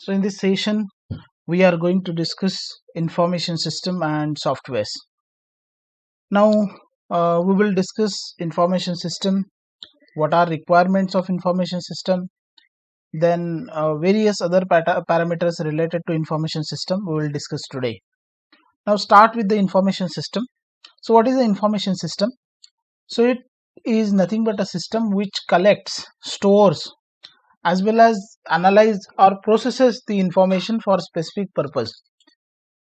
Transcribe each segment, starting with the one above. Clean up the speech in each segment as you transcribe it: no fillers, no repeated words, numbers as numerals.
So in this session, we are going to discuss information system and softwares. Now, we will discuss information system, what are requirements of information system, then various other parameters related to information system we will discuss today. Now start with the information system. So what is the information system? So it is nothing but a system which collects, stores, as well as analyze or processes the information for specific purpose.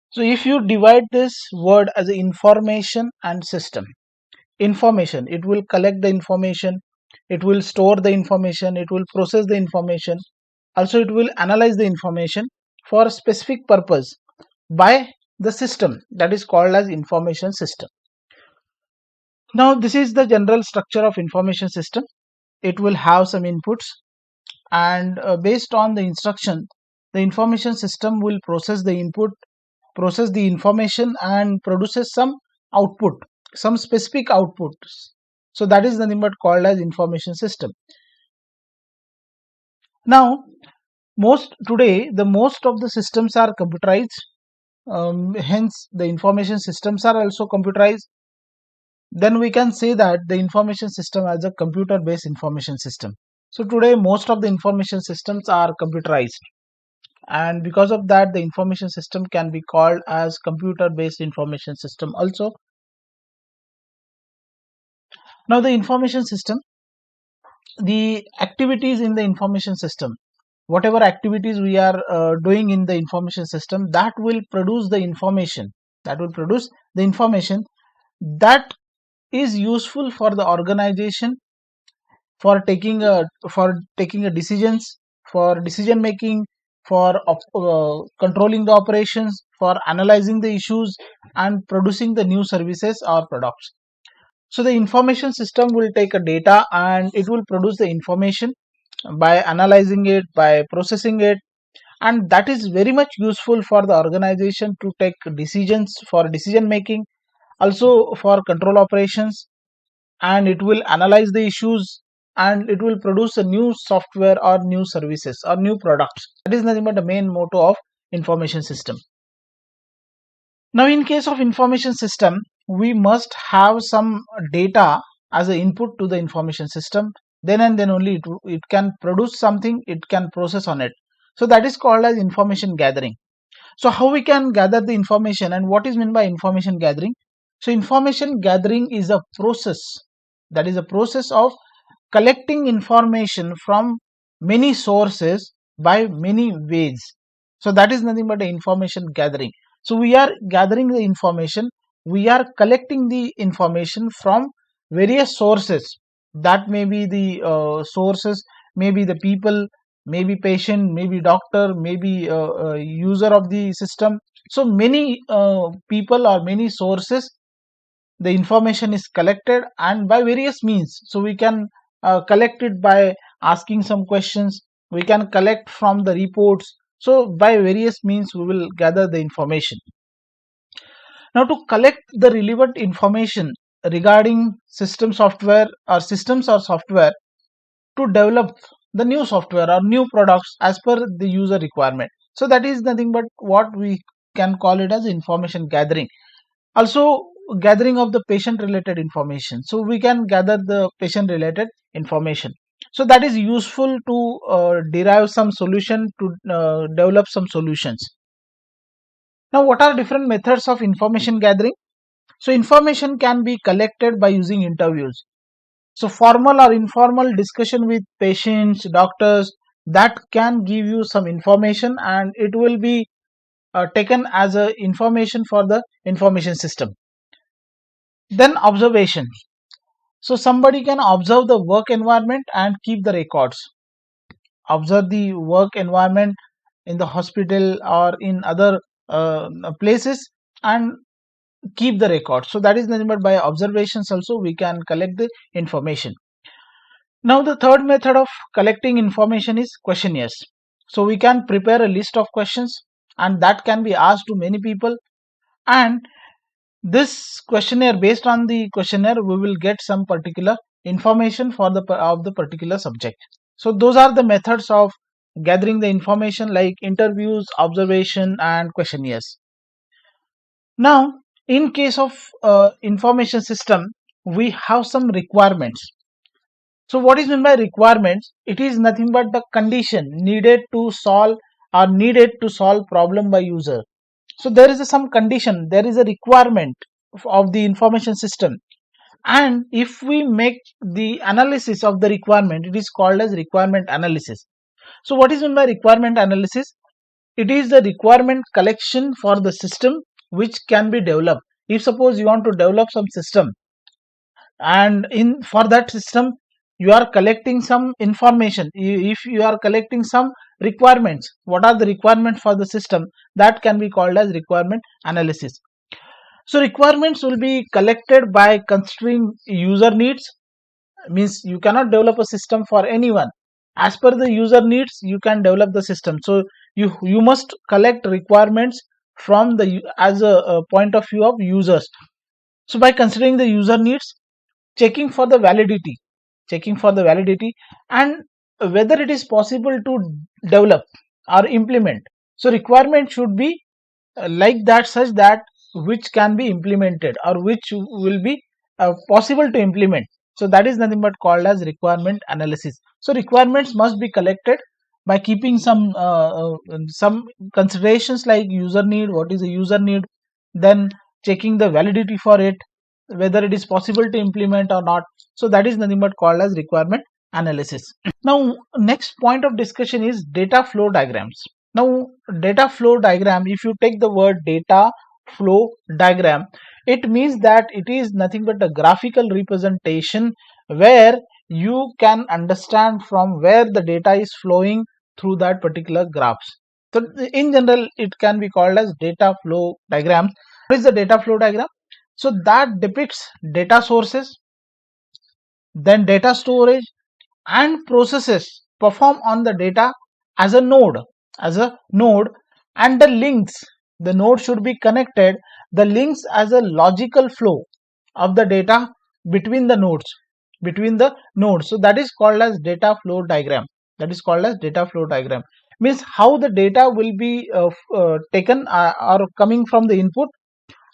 So if you divide this word as information and system, information, it will collect the information, it will store the information, it will process the information, also it will analyze the information for a specific purpose by the system, that is called as information system. Now this is the general structure of information system. It will have some inputs, and based on the instruction, the information system will process the input, process the information, and produces some output, some specific outputs. So that is nothing but called as information system. Now today the most of the systems are computerized, hence the information systems are also computerized. Then we can say that the information system as a computer based information system. So today most of the information systems are computerized, and because of that the information system can be called as computer based information system also. Now the information system, the activities in the information system, whatever activities we are doing in the information system, that will produce the information, that is useful for the organization, for taking a decisions, for decision making, for controlling the operations, for analyzing the issues, and producing the new services or products. So the information system will take a data and it will produce the information by analyzing it, by processing it, and that is very much useful for the organization to take decisions, for decision making, also for control operations, and it will analyze the issues, and it will produce a new software or new services or new products. That is nothing but the main motto of information system. Now in case of information system, we must have some data as an input to the information system, then and then only it can produce something, it can process on it. So that is called as information gathering. So how we can gather the information, and what is meant by information gathering? So information gathering is a process, that is a process of collecting information from many sources by many ways. So that is nothing but the information gathering. So we are gathering the information, we are collecting the information from various sources. That may be the sources, maybe the people, maybe patient, maybe doctor, maybe user of the system. So many people or many sources, the information is collected, and by various means. So we can collect it by asking some questions, we can collect from the reports. So by various means we will gather the information. Now to collect the relevant information regarding system software or systems or software, to develop the new software or new products as per the user requirement. So that is nothing but what we can call it as information gathering. Also gathering of the patient related information, so we can gather the patient related information. So that is useful to derive some solution, to develop some solutions. Now what are different methods of information gathering? So information can be collected by using interviews. So formal or informal discussion with patients, doctors, that can give you some information, and it will be taken as a information for the information system. Then observation. So somebody can observe the work environment and keep the records. Observe the work environment in the hospital or in other places and keep the records. So that is nothing but by observations also we can collect the information. Now the third method of collecting information is questionnaires. So we can prepare a list of questions, and that can be asked to many people, and this questionnaire, based on the questionnaire we will get some particular information for the of the particular subject. So those are the methods of gathering the information like interviews, observation, and questionnaires. Now, in case of information system, we have some requirements. So what is meant by requirements? It is nothing but the condition needed to solve or needed to solve problem by user. So there is some condition, there is a requirement of the information system, and if we make the analysis of the requirement, it is called as requirement analysis. So what is meant by requirement analysis? It is the requirement collection for the system which can be developed. If suppose you want to develop some system, and in for that system you are collecting some information, if you are collecting some requirements, what are the requirements for the system, that can be called as requirement analysis. So requirements will be collected by considering user needs. Means you cannot develop a system for anyone. As per the user needs, you can develop the system. So you must collect requirements from the as a point of view of users. So by considering the user needs, checking for the validity, and whether it is possible to develop or implement. So requirement should be like that, such that which can be implemented or which will be possible to implement. So that is nothing but called as requirement analysis. So requirements must be collected by keeping some considerations like user need, what is the user need, then checking the validity for it, whether it is possible to implement or not. So that is nothing but called as requirement analysis. Now next point of discussion is data flow diagrams. Now data flow diagram, if you take the word data flow diagram, it means that it is nothing but a graphical representation where you can understand from where the data is flowing through that particular graphs. So in general it can be called as data flow diagram. What is the data flow diagram? So that depicts data sources, then data storage and processes perform on the data as a node, and the links, the node should be connected, the links as a logical flow of the data between the nodes, so that is called as data flow diagram. Means how the data will be taken or coming from the input,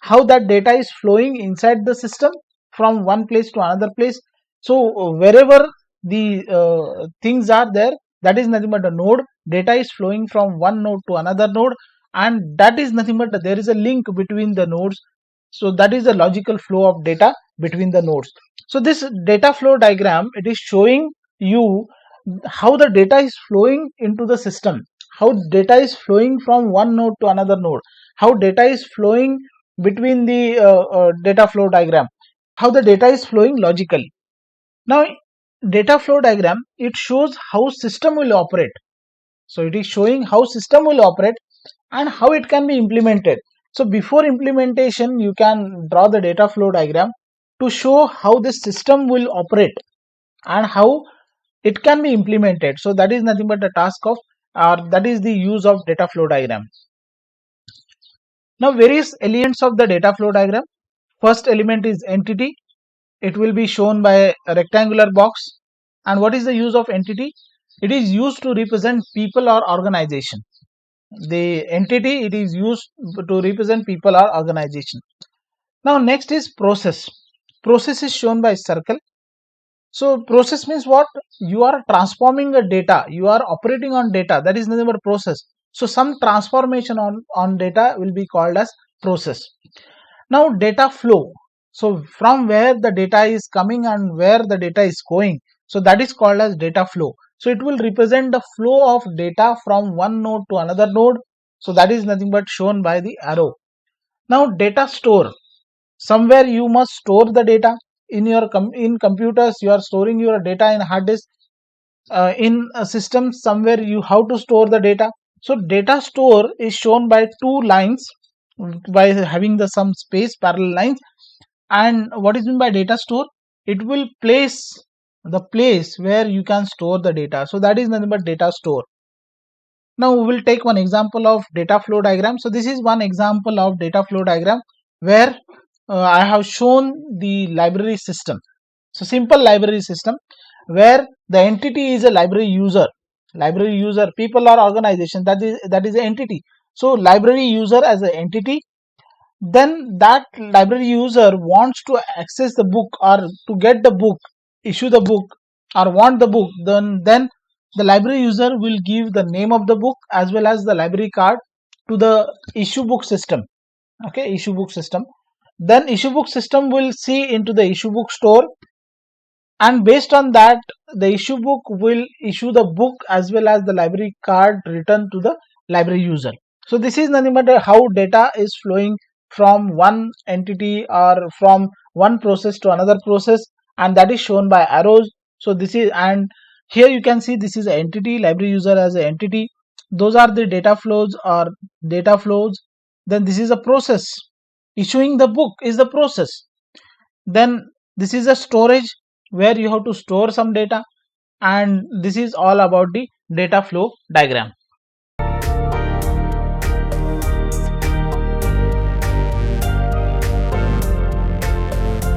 how that data is flowing inside the system from one place to another place. So wherever the things are there, that is nothing but a node. Data is flowing from one node to another node, and that is nothing but there is a link between the nodes. So that is the logical flow of data between the nodes. So this data flow diagram, it is showing you how the data is flowing into the system, how data is flowing from one node to another node, how data is flowing between the data flow diagram, how the data is flowing logically. Now data flow diagram, it shows how system will operate. So it is showing how system will operate and how it can be implemented. So before implementation you can draw the data flow diagram to show how the system will operate and how it can be implemented. So that is nothing but the task of, or that is the use of data flow diagram. Now various elements of the data flow diagram. First element is entity. It will be shown by a rectangular box. And what is the use of entity? It is used to represent people or organization. The entity, it is used to represent people or organization. Now next is process. Process is shown by circle. So process means what? You are transforming a data, you are operating on data, that is nothing but process. So some transformation on data will be called as process. Now data flow. So from where the data is coming and where the data is going, so that is called as data flow. So it will represent the flow of data from one node to another node. So that is nothing but shown by the arrow. Now data store. Somewhere you must store the data. In your in computers you are storing your data in hard disk. In a system somewhere you have to store the data. So data store is shown by two lines, by having the some space, parallel lines. And what is meant by data store? It will place the place where you can store the data. So that is nothing but data store. Now we will take one example of data flow diagram. So this is one example of data flow diagram where I have shown the library system. So simple library system where the entity is a library user. library user, people or organization, that is an entity. So library user as an entity, then that library user wants to access the book or to get the book, issue the book or want the book, then the library user will give the name of the book as well as the library card to the issue book system. Okay, issue book system. Then issue book system will see into the issue book store, and based on that the issue book will issue the book as well as the library card return to the library user. So this is nothing but how data is flowing from one entity or from one process to another process, and that is shown by arrows. So this is, and here you can see this is an entity, library user as an entity. Those are the data flows or data flows. Then this is a process, issuing the book is the process. Then this is a storage where you have to store some data, and this is all about the data flow diagram.